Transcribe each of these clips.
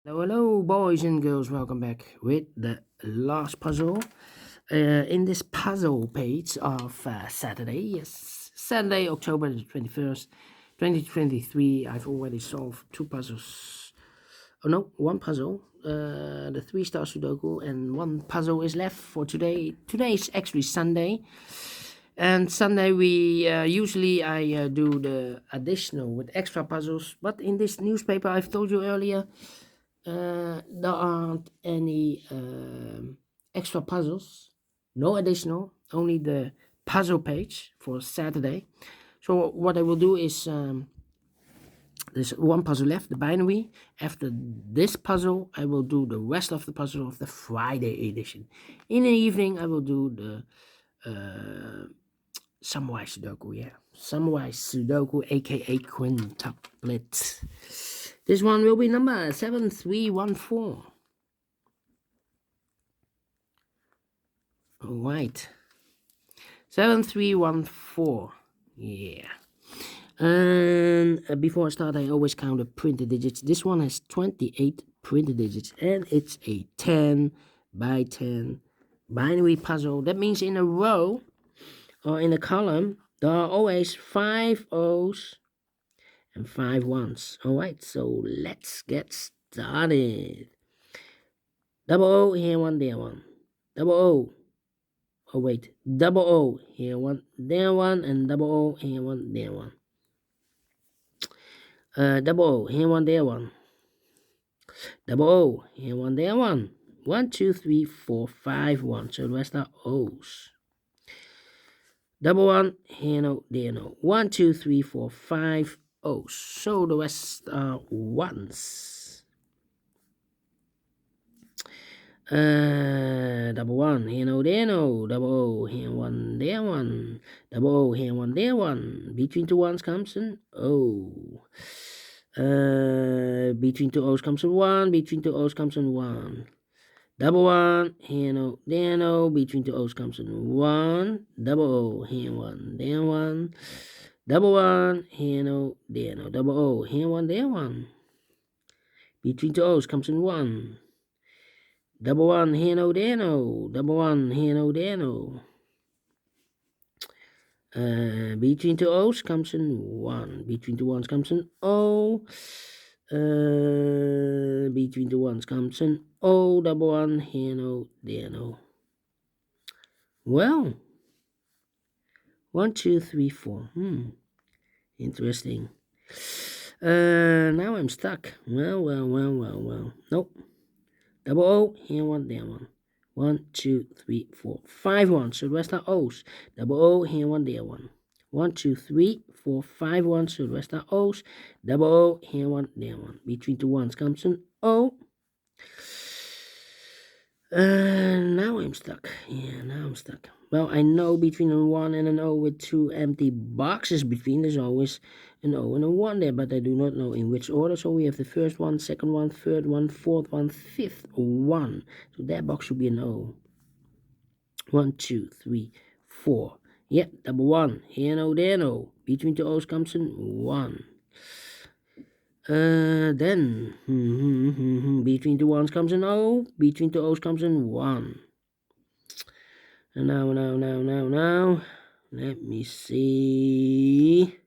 Hello, boys and girls. Welcome back with the last puzzle. In this puzzle page of Saturday, yes, Saturday, October the 21st, 2023, I've already solved two puzzles. Oh no, one puzzle, the 3-star Sudoku, and one puzzle is left for today. Today is actually Sunday, and Sunday we usually I do the additional with extra puzzles, but in this newspaper, I've told you earlier, there aren't any extra puzzles, no additional, only the puzzle page for Saturday. So what I will do is there's one puzzle left, the binary. After this puzzle, I will do the rest of the puzzle of the Friday edition. In the evening, I will do the Samurai Sudoku, yeah. Samurai Sudoku, aka quintuplet. This one will be number 7314. All right. 7314. Yeah. And before I start, I always count the printed digits. This one has 28 printed digits, and it's a 10 by 10 binary puzzle. That means in a row or in a column, there are always 5 O's and 5 ones. All right, so let's get started. Double O, here one, there one. Double O. Oh wait, double O, here one, there one, and double O, here one, there one. Double O, here one, there one. Double O, here one, there one. 1, 2, 3, 4, 5, 1. So the rest are O's. Double one, here no, there no. 1, 2, 3, 4, 5 O's. So the rest are ones. Double one, here no, there no. Double O, here one, there one. Double O, here one, there one. Between two ones comes an O. Between two O's comes a 1. Between two O's comes a 1. Double one, here no, there no. Between two O's comes a 1. Double O, here 1, there 1. Double one, here no, there no. Double O, here 1, there 1. Between two O's comes a 1. Double one, here no, there no. Double one, here no, there no. Between two O's comes an 1. Between two ones comes an O. Between the ones comes an O. Double one, here no, there no. Well, 1, 2, 3, 4. Interesting. Now I'm stuck. Well. Nope. Double O, here one, there one. 1, 2, 3, 4, 5 ones. So the rest are O's. Double O, here one, there one. 1, 2, 3, 4, 5 ones. So the rest are O's. Double O, here one, there one. Between two ones comes an O. Now I'm stuck. Yeah, now I'm stuck. Well, I know between a 1 and an O with 2 empty boxes between, there's always an O and a 1 there, but I do not know in which order. So we have the first one, second one, third one, fourth one, fifth one. So that box should be an O. 1, 2, 3, 4. Yep, double one. Here no, there no. Between two O's comes an 1. Then between two ones comes an O. Between two O's comes an 1. And now. Let me see.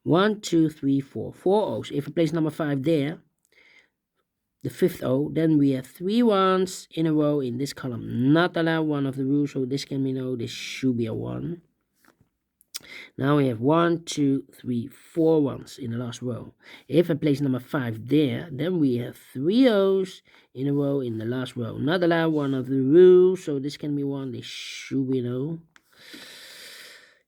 1, 2, 3, 4. 4 O's. If I place number 5 there, the fifth O, then we have 3 ones in a row in this column. Not allowed, one of the rules, so this can be no, this should be a 1. Now we have 1, 2, 3, 4 ones in the last row. If I place number 5 there, then we have 3 O's in a row in the last row. Not allowed, one of the rules, so this can be 1, this should be no.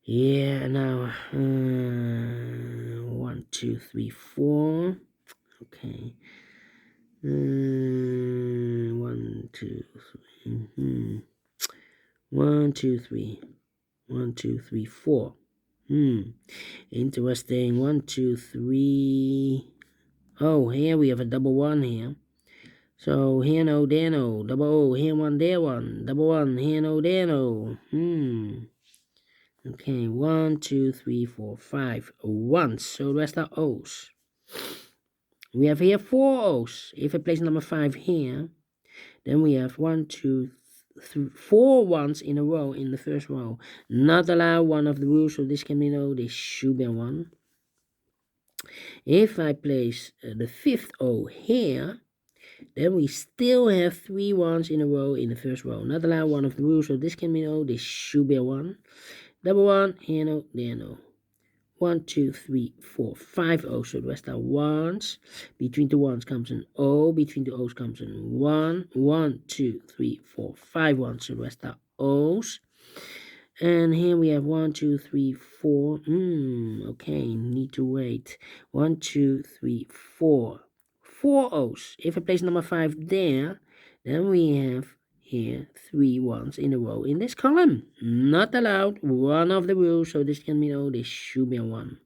Yeah, now 1, 2, 3, 4. Okay. 1, 2, 3. 1, 2, 3. 1, 2, 3, 4. Interesting. 1, 2, 3. Oh, here we have a double 1 here. So here no, there no. Double O, here 1, there 1. Double 1, here no, there no. Okay, 1, 2, 3, 4, 5 1. So the rest are O's. We have here 4 O's. If I place number 5 here, then we have 1, 2, 3, 4 ones in a row in the first row. Not allowed, one of the rules, so this can be no, this should be a 1. If I place the 5th O here, then we still have 3 ones in a row in the first row. Not allowed, one of the rules, so this can be no, this should be a 1. Double 1, here no, there no. 1, 2, 3, 4, 5 O's, so the rest are 1s. Between the 1s comes an O, between the O's comes an 1. 1, 2, 3, 4, 5 1s, so the rest are O's. And here we have 1, 2, 3, 4. Okay, need to wait. 1, 2, 3, 4. 4 O's. If I place number 5 there, then we have here 3 ones in a row in this column. Not allowed, one of the rules, so this can be no, this should be a 1.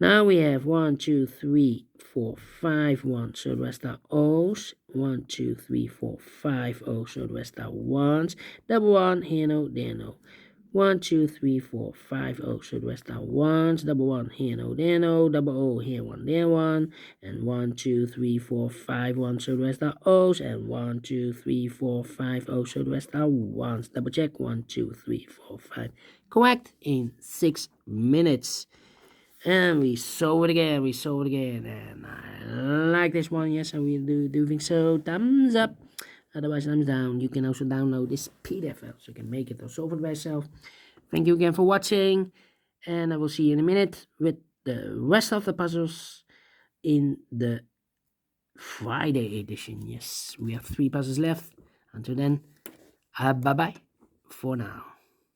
Now we have 1, 2, 3, 4, 5 ones, so the rest are O's. 1, 2, 3, 4, 5 O's, so the rest are 1s. Double 1, here no, there no. 1, 2, 3, 4, 5 O's, so the rest are 1s. Double 1, here no, there no. Double O, here 1, there 1. And 1, 2, 3, 4, 5 1, so the rest are O's. And 1, 2, 3, 4, 5 O's, so the rest are 1s. Double check. 1, 2, 3, 4, 5. Correct in 6 minutes. And we saw it again, and I like this one, yes, I will do think so. Thumbs up, otherwise thumbs down. You can also download this PDF file, so you can make it or solve it by yourself. Thank you again for watching, and I will see you in a minute with the rest of the puzzles in the Friday edition. Yes, we have 3 puzzles left. Until then, bye-bye for now.